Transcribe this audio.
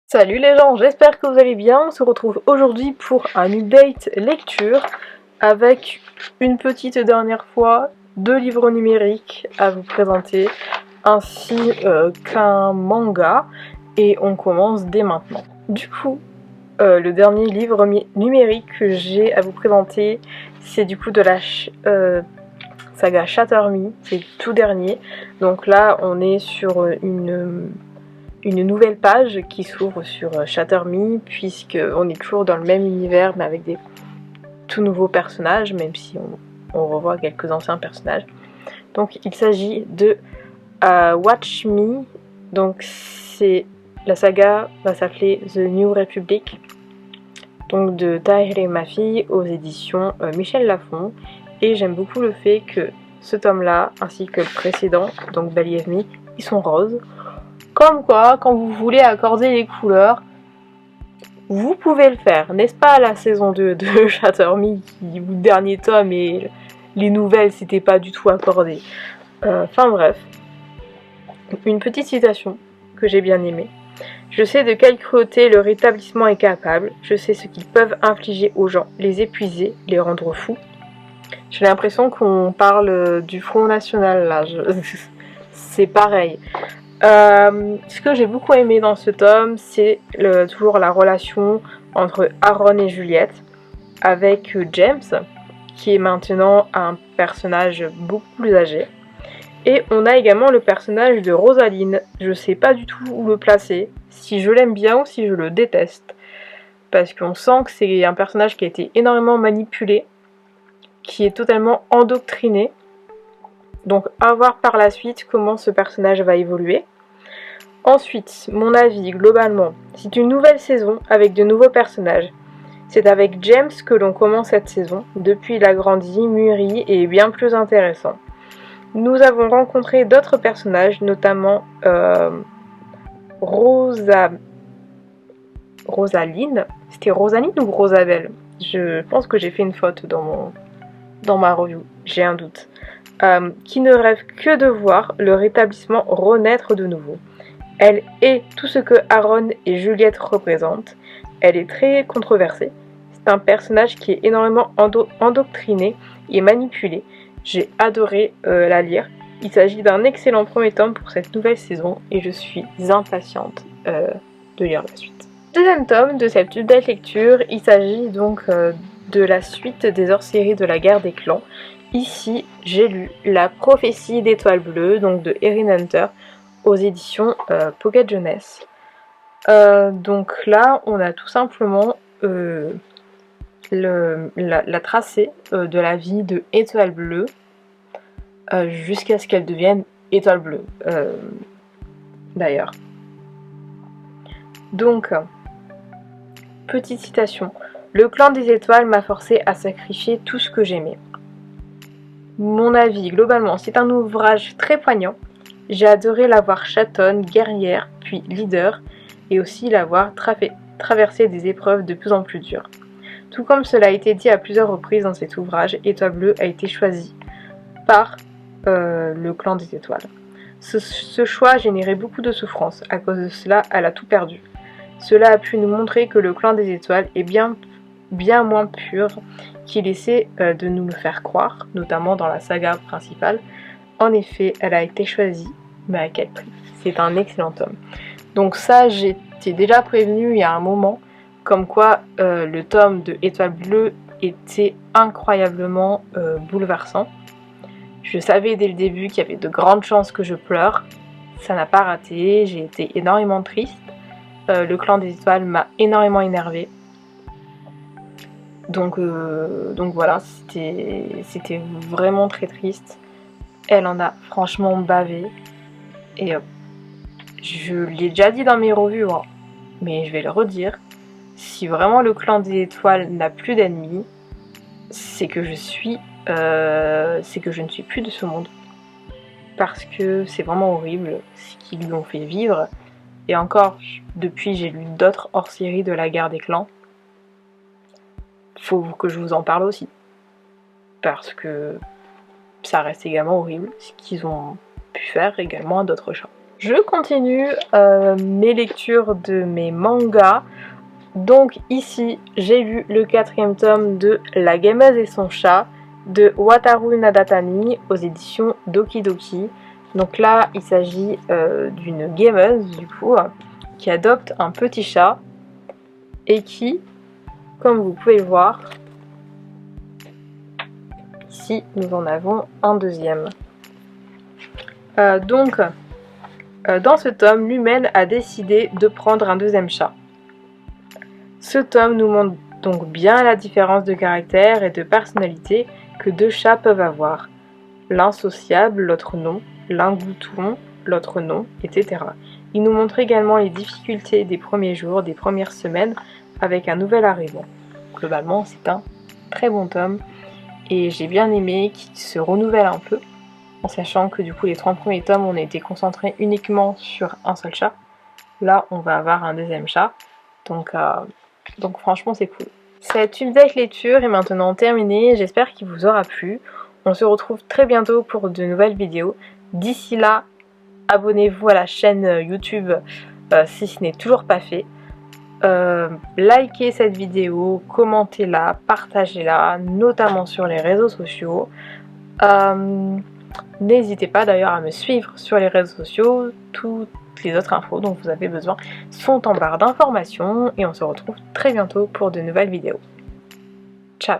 Salut les gens, j'espère que vous allez bien. On se retrouve aujourd'hui pour un update lecture avec une petite dernière fois 2 livres numériques à vous présenter ainsi qu'un manga et on commence dès maintenant. Du coup, le dernier livre numérique que j'ai à vous présenter, c'est du coup de la saga Shatter Me, c'est le tout dernier. Donc là, on est sur une nouvelle page qui s'ouvre sur Shatter Me, puisqu'on est toujours dans le même univers mais avec des tout nouveaux personnages, même si on revoit quelques anciens personnages. Donc il s'agit de Watch Me, donc la saga va s'appeler The New Republic, donc de Tahereh Mafi aux éditions Michel Lafon, et j'aime beaucoup le fait que ce tome-là, ainsi que le précédent, donc Believe Me, ils sont roses. Comme quoi, quand vous voulez accorder les couleurs, vous pouvez le faire. N'est-ce pas la saison 2 de Shatter Me, qui, le dernier tome et les nouvelles, c'était pas du tout accordé. Enfin bref. Une petite citation que j'ai bien aimée. Je sais de quelle cruauté leur établissement est capable. Je sais ce qu'ils peuvent infliger aux gens. Les épuiser, les rendre fous. J'ai l'impression qu'on parle du Front National là. C'est pareil. Ce que j'ai beaucoup aimé dans ce tome, c'est toujours la relation entre Aaron et Juliette avec James, qui est maintenant un personnage beaucoup plus âgé. Et on a également le personnage de Rosaline. Je sais pas du tout où le placer, si je l'aime bien ou si je le déteste. Parce qu'on sent que c'est un personnage qui a été énormément manipulé, qui est totalement endoctriné. Donc à voir par la suite comment ce personnage va évoluer. Ensuite, mon avis, globalement, c'est une nouvelle saison avec de nouveaux personnages. C'est avec James que l'on commence cette saison. Depuis, il a grandi, mûri et est bien plus intéressant. Nous avons rencontré d'autres personnages, notamment Rosaline. C'était Rosaline ou Rosabelle? Je pense que j'ai fait une faute dans ma review, j'ai un doute. Qui ne rêve que de voir le rétablissement renaître de nouveau. Elle est tout ce que Aaron et Juliette représentent. Elle est très controversée. C'est un personnage qui est énormément endoctriné et manipulé. J'ai adoré la lire. Il s'agit d'un excellent premier tome pour cette nouvelle saison et je suis impatiente de lire la suite. Deuxième tome de cette update lecture, il s'agit donc de la suite des hors-séries de la guerre des clans. Ici, j'ai lu La prophétie d'étoiles bleues, donc de Erin Hunter, aux éditions Pocket Jeunesse. Donc là, on a tout simplement la tracée de la vie de Étoile Bleue jusqu'à ce qu'elle devienne Étoile Bleue, d'ailleurs. Donc, petite citation. Le clan des étoiles m'a forcé à sacrifier tout ce que j'aimais. Mon avis, globalement, c'est un ouvrage très poignant. J'ai adoré la voir chatonne, guerrière, puis leader, et aussi la voir traverser des épreuves de plus en plus dures. Tout comme cela a été dit à plusieurs reprises dans cet ouvrage, Étoile Bleue a été choisi par le clan des étoiles. Ce choix a généré beaucoup de souffrance. À cause de cela, elle a tout perdu. Cela a pu nous montrer que le clan des étoiles est bien moins pur qu'il essaie de nous le faire croire, notamment dans la saga principale. En effet, elle a été choisie, mais à quel prix? C'est un excellent tome. Donc ça, j'étais déjà prévenue il y a un moment, comme quoi le tome de Étoile Bleue était incroyablement bouleversant. Je savais dès le début qu'il y avait de grandes chances que je pleure. Ça n'a pas raté, j'ai été énormément triste. Le clan des étoiles m'a énormément énervée. Donc voilà, c'était vraiment très triste. Elle en a franchement bavé. Et je l'ai déjà dit dans mes revues, hein, mais je vais le redire. Si vraiment le clan des étoiles n'a plus d'ennemis, c'est que je ne suis plus de ce monde. Parce que c'est vraiment horrible ce qu'ils lui ont fait vivre. Et encore, depuis j'ai lu d'autres hors-séries de la guerre des clans. Faut que je vous en parle aussi. Parce que ça reste également horrible ce qu'ils ont pu faire également à d'autres gens. Je continue mes lectures de mes mangas. Donc ici, j'ai lu le 4e tome de La gameuse et son chat de Wataru Nadatani aux éditions Doki Doki. Donc là, il s'agit d'une gameuse du coup qui adopte un petit chat et qui, comme vous pouvez le voir, ici nous en avons un deuxième. Dans ce tome, l'humaine a décidé de prendre un deuxième chat. Ce tome nous montre donc bien la différence de caractère et de personnalité que deux chats peuvent avoir. L'un sociable, l'autre non, l'un glouton, l'autre non, etc. Il nous montre également les difficultés des premiers jours, des premières semaines avec un nouvel arrivant. Globalement, c'est un très bon tome et j'ai bien aimé qu'il se renouvelle un peu, en sachant que du coup les 3 premiers tomes on a été concentrés uniquement sur un seul chat. Là, on va avoir un deuxième chat, donc franchement c'est cool. Cette update lecture est maintenant terminée, j'espère qu'il vous aura plu. On se retrouve très bientôt pour de nouvelles vidéos. D'ici là, abonnez-vous à la chaîne YouTube si ce n'est toujours pas fait. Likez cette vidéo, commentez-la, partagez-la, notamment sur les réseaux sociaux. N'hésitez pas d'ailleurs à me suivre sur les réseaux sociaux, toutes les autres infos dont vous avez besoin sont en barre d'informations et on se retrouve très bientôt pour de nouvelles vidéos. Ciao!